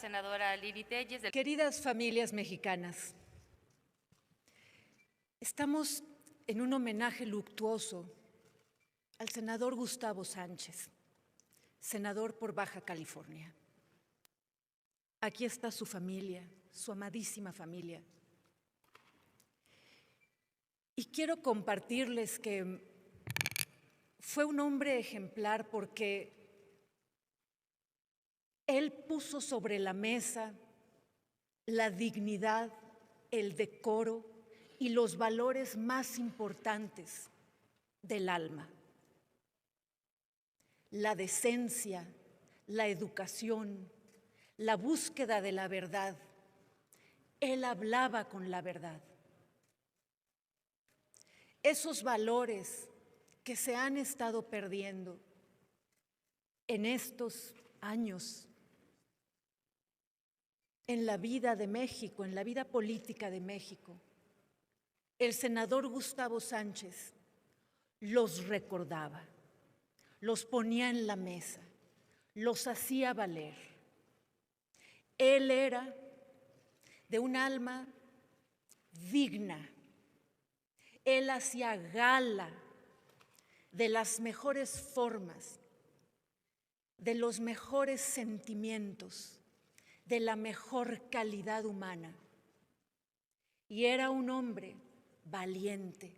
senadora Lili Telles. Queridas familias mexicanas, estamos en un homenaje luctuoso al senador Gustavo Sánchez, senador por Baja California. Aquí está su familia, su amadísima familia. Y quiero compartirles que fue un hombre ejemplar porque él puso sobre la mesa la dignidad, el decoro y los valores más importantes del alma. La decencia, la educación, la búsqueda de la verdad. Él hablaba con la verdad. Esos valores que se han estado perdiendo en estos años en la vida de México, en la vida política de México, el senador Gustavo Sánchez los recordaba, los ponía en la mesa, los hacía valer. Él era de un alma digna. Él hacía gala de las mejores formas, de los mejores sentimientos, de la mejor calidad humana. Y era un hombre valiente,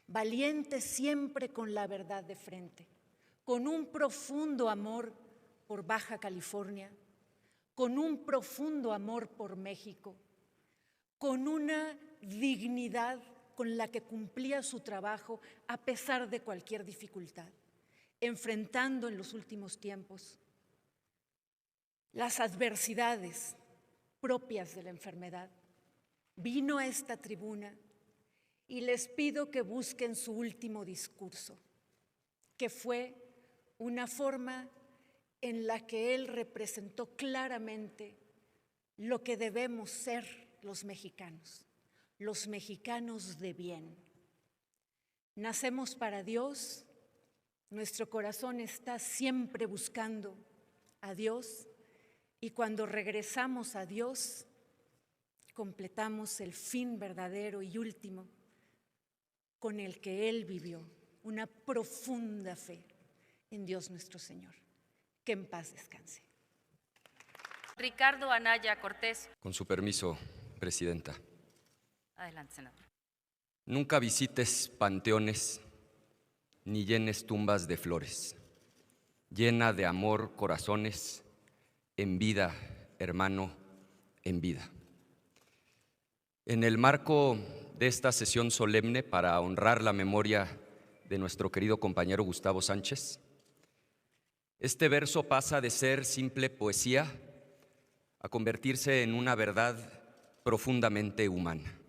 valiente siempre con la verdad de frente, con un profundo amor por Baja California, con un profundo amor por México, con una dignidad con la que cumplía su trabajo a pesar de cualquier dificultad, enfrentando en los últimos tiempos las adversidades propias de la enfermedad. Vino a esta tribuna y les pido que busquen su último discurso, que fue una forma en la que él representó claramente lo que debemos ser los mexicanos de bien. Nacemos para Dios, nuestro corazón está siempre buscando a Dios y cuando regresamos a Dios, completamos el fin verdadero y último con el que Él vivió, una profunda fe en Dios nuestro Señor. Que en paz descanse. Ricardo Anaya Cortés. Con su permiso, Presidenta. Adelante, senador. Nunca visites panteones ni llenes tumbas de flores. Llena de amor corazones, en vida, hermano, en vida. En el marco de esta sesión solemne para honrar la memoria de nuestro querido compañero Gustavo Sánchez, este verso pasa de ser simple poesía a convertirse en una verdad profundamente humana.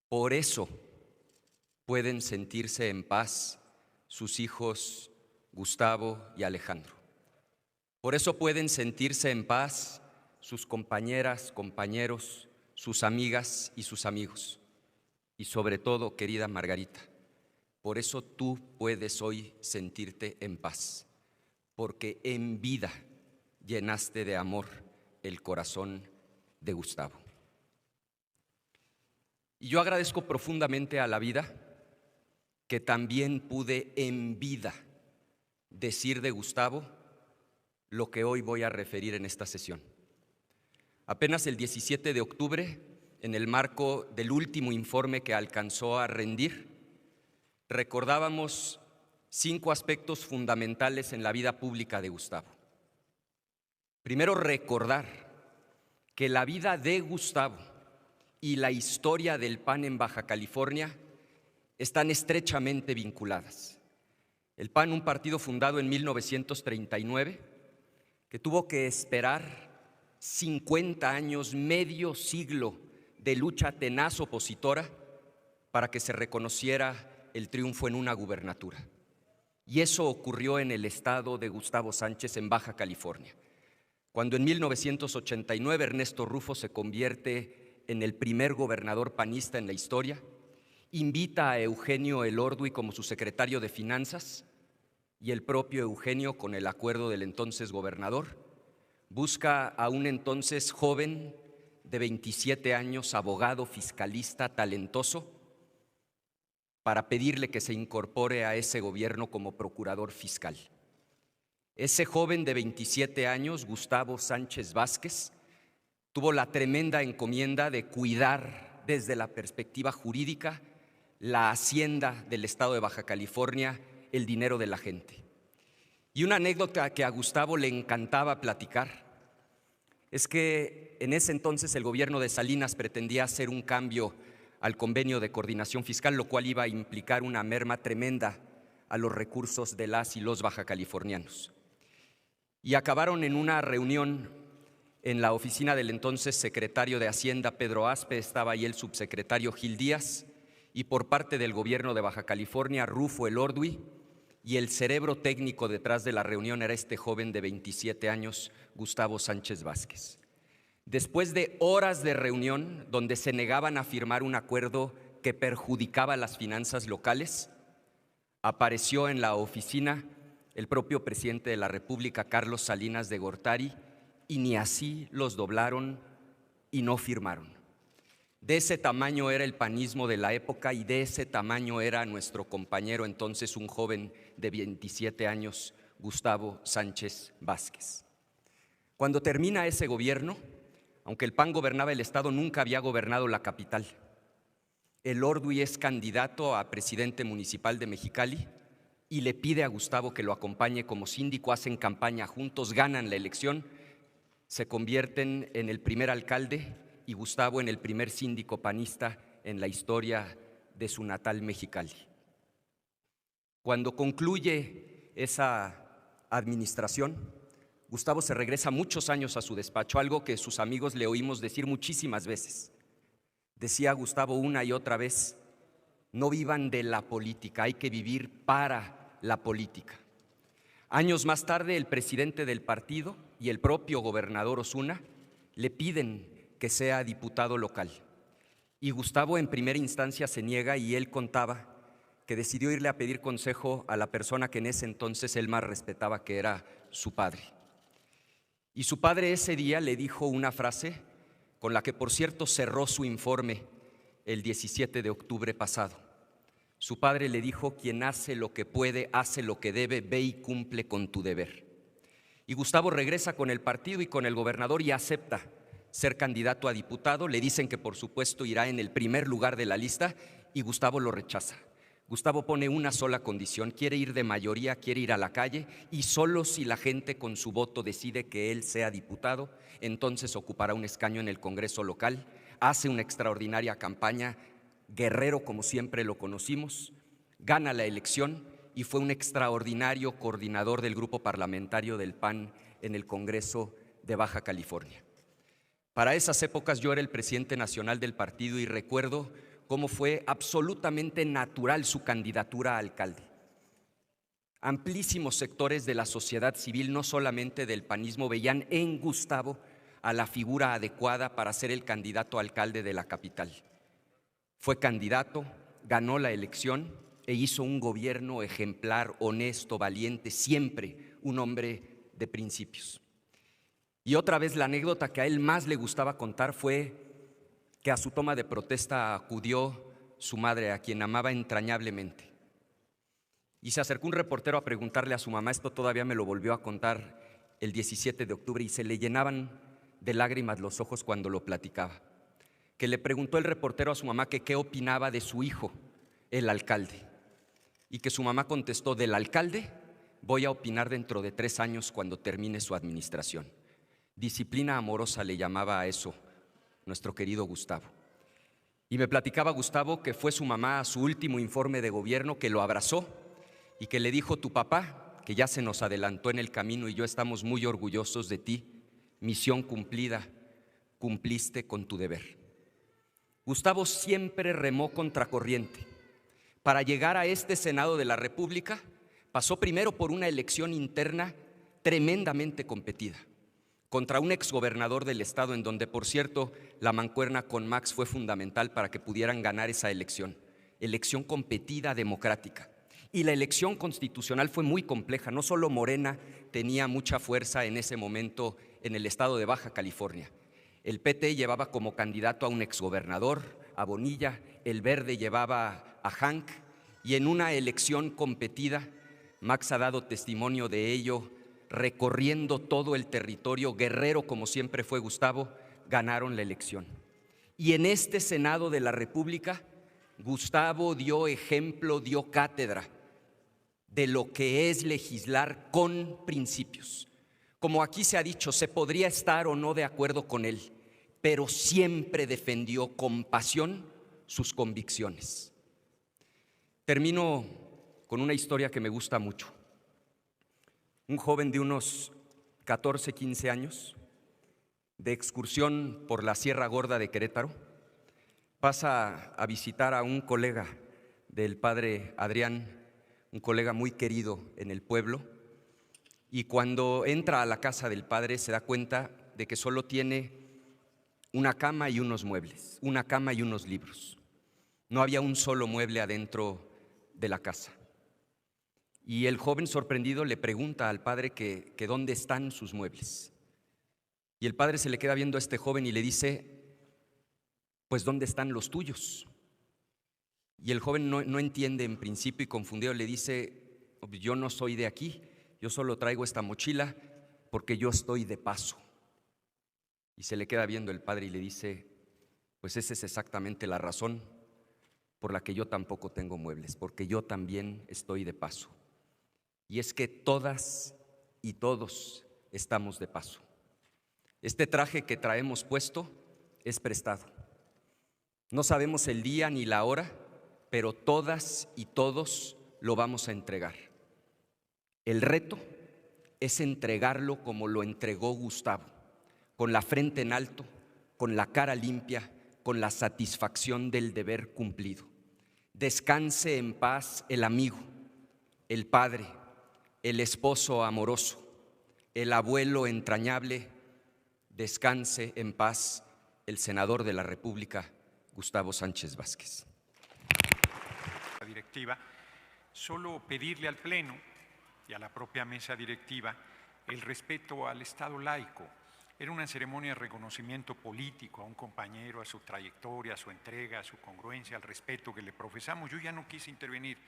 Por eso pueden sentirse en paz sus hijos Gustavo y Alejandro. Por eso pueden sentirse en paz sus compañeras, compañeros, sus amigas y sus amigos. Y sobre todo, querida Margarita, por eso tú puedes hoy sentirte en paz, porque en vida llenaste de amor el corazón de Gustavo. Y yo agradezco profundamente a la vida que también pude en vida decir de Gustavo lo que hoy voy a referir en esta sesión. Apenas el 17 de octubre, en el marco del último informe que alcanzó a rendir, recordábamos 5 aspectos fundamentales en la vida pública de Gustavo. Primero, recordar que la vida de Gustavo y la historia del PAN en Baja California están estrechamente vinculadas. El PAN, un partido fundado en 1939, que tuvo que esperar 50 años, medio siglo de lucha tenaz opositora para que se reconociera el triunfo en una gubernatura. Y eso ocurrió en el estado de Gustavo Sánchez, en Baja California, cuando en 1989 Ernesto Rufo se convierte en el primer gobernador panista en la historia, invita a Eugenio Elordui como su secretario de Finanzas y el propio Eugenio, con el acuerdo del entonces gobernador, busca a un entonces joven de 27 años, abogado, fiscalista, talentoso, para pedirle que se incorpore a ese gobierno como procurador fiscal. Ese joven de 27 años, Gustavo Sánchez Vázquez, tuvo la tremenda encomienda de cuidar desde la perspectiva jurídica la hacienda del estado de Baja California, el dinero de la gente. Y una anécdota que a Gustavo le encantaba platicar es que en ese entonces el gobierno de Salinas pretendía hacer un cambio al convenio de coordinación fiscal, lo cual iba a implicar una merma tremenda a los recursos de las y los bajacalifornianos. Y acabaron en una reunión en la oficina del entonces secretario de Hacienda, Pedro Aspe, estaba ahí el subsecretario Gil Díaz, y por parte del gobierno de Baja California, Rufo Elordui, y el cerebro técnico detrás de la reunión era este joven de 27 años, Gustavo Sánchez Vázquez. Después de horas de reunión donde se negaban a firmar un acuerdo que perjudicaba las finanzas locales, apareció en la oficina el propio presidente de la República, Carlos Salinas de Gortari, y ni así los doblaron y no firmaron. De ese tamaño era el panismo de la época y de ese tamaño era nuestro compañero entonces, un joven de 27 años, Gustavo Sánchez Vázquez. Cuando termina ese gobierno, aunque el PAN gobernaba el estado, nunca había gobernado la capital. Elordui es candidato a presidente municipal de Mexicali y le pide a Gustavo que lo acompañe como síndico, hacen campaña juntos, ganan la elección, se convierten en el primer alcalde y Gustavo en el primer síndico panista en la historia de su natal Mexicali. Cuando concluye esa administración, Gustavo se regresa muchos años a su despacho, algo que sus amigos le oímos decir muchísimas veces. Decía Gustavo una y otra vez: no vivan de la política, hay que vivir para la política. Años más tarde, el presidente del partido y el propio gobernador Osuna le piden que sea diputado local. Y Gustavo en primera instancia se niega y él contaba que decidió irle a pedir consejo a la persona que en ese entonces él más respetaba, que era su padre. Y su padre ese día le dijo una frase con la que, por cierto, cerró su informe el 17 de octubre pasado. Su padre le dijo: quien hace lo que puede, hace lo que debe, ve y cumple con tu deber. Y Gustavo regresa con el partido y con el gobernador y acepta ser candidato a diputado. Le dicen que por supuesto irá en el primer lugar de la lista y Gustavo lo rechaza. Gustavo pone una sola condición: quiere ir de mayoría, quiere ir a la calle, y solo si la gente con su voto decide que él sea diputado, entonces ocupará un escaño en el Congreso local. Hace una extraordinaria campaña, guerrero como siempre lo conocimos, gana la elección y fue un extraordinario coordinador del grupo parlamentario del PAN en el Congreso de Baja California. Para esas épocas yo era el presidente nacional del partido y recuerdo cómo fue absolutamente natural su candidatura a alcalde. Amplísimos sectores de la sociedad civil, no solamente del panismo, veían en Gustavo a la figura adecuada para ser el candidato a alcalde de la capital. Fue candidato, ganó la elección e hizo un gobierno ejemplar, honesto, valiente, siempre un hombre de principios. Y otra vez la anécdota que a él más le gustaba contar fue que a su toma de protesta acudió su madre, a quien amaba entrañablemente. Y se acercó un reportero a preguntarle a su mamá, esto todavía me lo volvió a contar el 17 de octubre, y se le llenaban de lágrimas los ojos cuando lo platicaba. Que le preguntó el reportero a su mamá que qué opinaba de su hijo, el alcalde. Y que su mamá contestó: del alcalde voy a opinar dentro de 3 años cuando termine su administración. Disciplina amorosa le llamaba a eso nuestro querido Gustavo. Y me platicaba Gustavo que fue su mamá a su último informe de gobierno, que lo abrazó y que le dijo: tu papá, que ya se nos adelantó en el camino y yo estamos muy orgullosos de ti, misión cumplida, cumpliste con tu deber. Gustavo siempre remó contracorriente. Para llegar a este Senado de la República, pasó primero por una elección interna tremendamente competida contra un exgobernador del estado, en donde, por cierto, la mancuerna con Max fue fundamental para que pudieran ganar esa elección. Elección competida, democrática. Y la elección constitucional fue muy compleja. No solo Morena tenía mucha fuerza en ese momento en el estado de Baja California. El PT llevaba como candidato a un exgobernador, a Bonilla, el Verde llevaba a Hank, y en una elección competida, Max ha dado testimonio de ello, recorriendo todo el territorio, guerrero como siempre fue Gustavo, ganaron la elección. Y en este Senado de la República, Gustavo dio ejemplo, dio cátedra de lo que es legislar con principios. Como aquí se ha dicho, se podría estar o no de acuerdo con él, pero siempre defendió con pasión sus convicciones. Termino con una historia que me gusta mucho. Un joven de unos 14, 15 años, de excursión por la Sierra Gorda de Querétaro, pasa a visitar a un colega del padre Adrián, un colega muy querido en el pueblo, y cuando entra a la casa del padre se da cuenta de que solo tiene una cama y unos muebles, una cama y unos libros. No había un solo mueble adentro de la casa. Y el joven sorprendido le pregunta al padre que dónde están sus muebles. Y el padre se le queda viendo a este joven y le dice, pues ¿dónde están los tuyos? Y el joven no entiende en principio y confundido le dice, yo no soy de aquí, yo solo traigo esta mochila porque yo estoy de paso. Y se le queda viendo el padre y le dice, pues esa es exactamente la razón por la que yo tampoco tengo muebles, porque yo también estoy de paso. Y es que todas y todos estamos de paso. Este traje que traemos puesto es prestado. No sabemos el día ni la hora, pero todas y todos lo vamos a entregar. El reto es entregarlo como lo entregó Gustavo, con la frente en alto, con la cara limpia, con la satisfacción del deber cumplido. Descanse en paz el amigo, el padre, el esposo amoroso, el abuelo entrañable. Descanse en paz el senador de la República, Gustavo Sánchez Vázquez. La directiva, solo pedirle al Pleno y a la propia mesa directiva el respeto al Estado laico. Era una ceremonia de reconocimiento político a un compañero, a su trayectoria, a su entrega, a su congruencia, al respeto que le profesamos. Yo ya no quise intervenir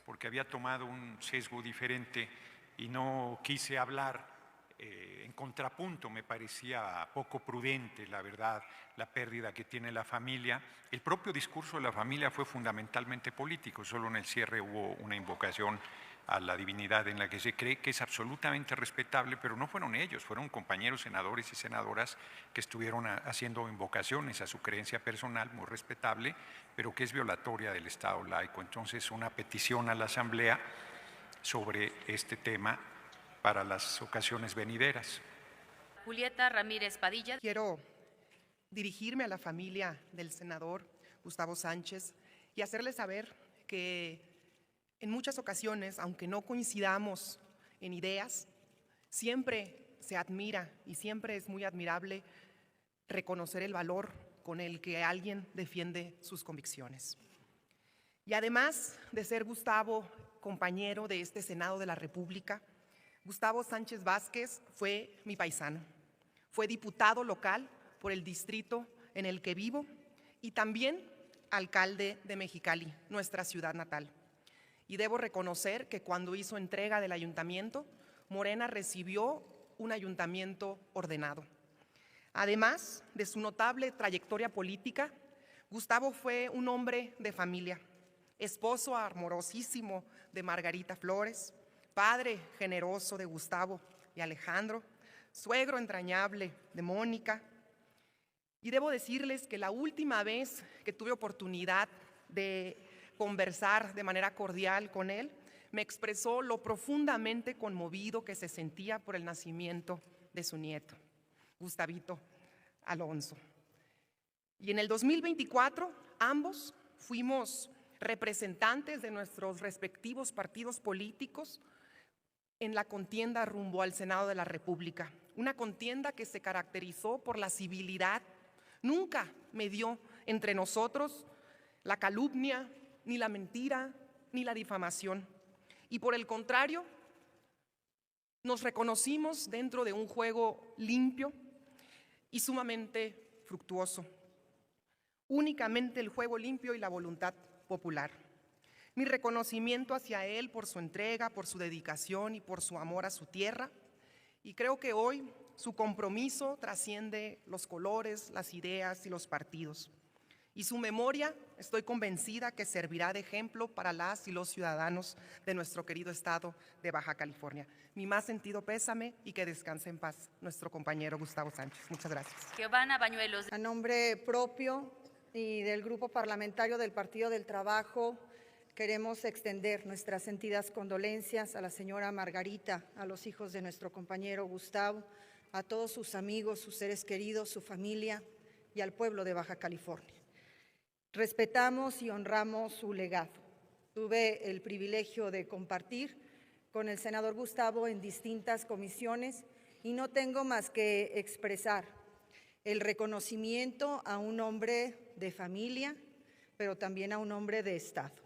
porque había tomado un sesgo diferente y no quise hablar en contrapunto. Me parecía poco prudente, la verdad, la pérdida que tiene la familia. El propio discurso de la familia fue fundamentalmente político, solo en el cierre hubo una invocación a la divinidad en la que se cree, que es absolutamente respetable, pero no fueron ellos, fueron compañeros senadores y senadoras que estuvieron haciendo invocaciones a su creencia personal, muy respetable, pero que es violatoria del Estado laico. Entonces, una petición a la Asamblea sobre este tema para las ocasiones venideras. Julieta Ramírez Padilla. Quiero dirigirme a la familia del senador Gustavo Sánchez y hacerles saber que en muchas ocasiones, aunque no coincidamos en ideas, siempre se admira y siempre es muy admirable reconocer el valor con el que alguien defiende sus convicciones. Y además de ser Gustavo compañero de este Senado de la República, Gustavo Sánchez Vázquez fue mi paisano. Fue diputado local por el distrito en el que vivo y también alcalde de Mexicali, nuestra ciudad natal. Y debo reconocer que cuando hizo entrega del ayuntamiento, Morena recibió un ayuntamiento ordenado. Además de su notable trayectoria política, Gustavo fue un hombre de familia, esposo amorosísimo de Margarita Flores, padre generoso de Gustavo y Alejandro, suegro entrañable de Mónica. Y debo decirles que la última vez que tuve oportunidad de conversar de manera cordial con él, me expresó lo profundamente conmovido que se sentía por el nacimiento de su nieto, Gustavito Alonso. Y en el 2024, ambos fuimos representantes de nuestros respectivos partidos políticos en la contienda rumbo al Senado de la República, una contienda que se caracterizó por la civilidad. Nunca medió entre nosotros la calumnia, ni la mentira, ni la difamación. Y por el contrario, Nos reconocimos dentro de un juego limpio y sumamente fructuoso. Únicamente el juego limpio y la voluntad popular. Mi reconocimiento hacia él por su entrega, por su dedicación y por su amor a su tierra. Y creo que hoy su compromiso trasciende los colores, las ideas y los partidos. Y su memoria, estoy convencida que servirá de ejemplo para las y los ciudadanos de nuestro querido estado de Baja California. Mi más sentido pésame y que descanse en paz nuestro compañero Gustavo Sánchez. Muchas gracias. Giovanna Bañuelos. A nombre propio y del Grupo Parlamentario del Partido del Trabajo, queremos extender nuestras sentidas condolencias a la señora Margarita, a los hijos de nuestro compañero Gustavo, a todos sus amigos, sus seres queridos, su familia y al pueblo de Baja California. Respetamos y honramos su legado. Tuve el privilegio de compartir con el senador Gustavo en distintas comisiones y no tengo más que expresar el reconocimiento a un hombre de familia, pero también a un hombre de Estado,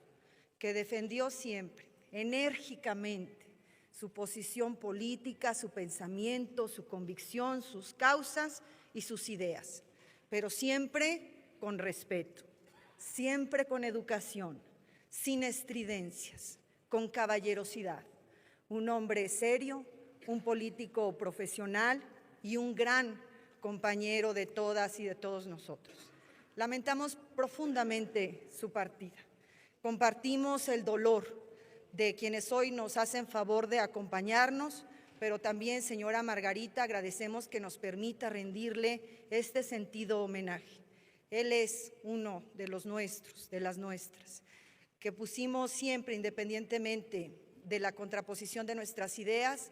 que defendió siempre, enérgicamente, su posición política, su pensamiento, su convicción, sus causas y sus ideas, pero siempre con respeto, siempre con educación, sin estridencias, con caballerosidad. Un hombre serio, un político profesional y un gran compañero de todas y de todos nosotros. Lamentamos profundamente su partida. Compartimos el dolor de quienes hoy nos hacen favor de acompañarnos, pero también, señora Margarita, agradecemos que nos permita rendirle este sentido homenaje. Él es uno de los nuestros, de las nuestras, que pusimos siempre, independientemente de la contraposición de nuestras ideas,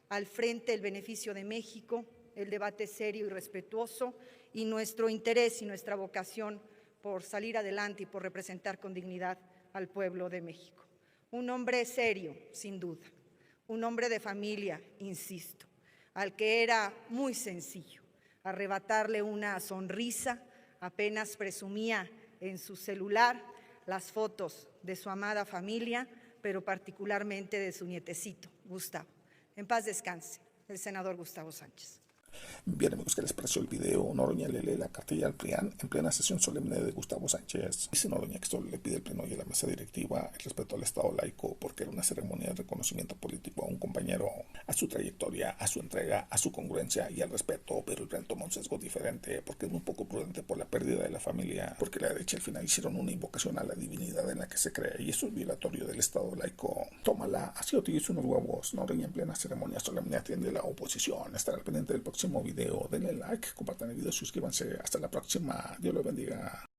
al frente el beneficio de México, el debate serio y respetuoso y nuestro interés y nuestra vocación por salir adelante y por representar con dignidad al pueblo de México. Un hombre serio, sin duda, un hombre de familia, insisto, al que era muy sencillo arrebatarle una sonrisa. Apenas presumía en su celular las fotos de su amada familia, pero particularmente de su nietecito, Gustavo. En paz descanse, el senador Gustavo Sánchez. Bien, amigos, ¿qué les pareció el video? Noroña le lee la cartilla al PRIAN en plena sesión solemne de Gustavo Sánchez. Dice Noroña que esto le pide al Pleno y a la mesa directiva el respeto al Estado laico porque era una ceremonia de reconocimiento político a un compañero, a su trayectoria, a su entrega, a su congruencia y al respeto, pero el Pleno toma un sesgo diferente porque es muy poco prudente por la pérdida de la familia, porque la derecha al final hicieron una invocación a la divinidad en la que se cree y eso es violatorio del Estado laico. Tómala, así utiliza unos huevos. Noroña en plena ceremonia solemne atiende a la oposición. Estará al pendiente del próximo video. Denle like, compartan el video, suscríbanse. Hasta la próxima. Dios los bendiga.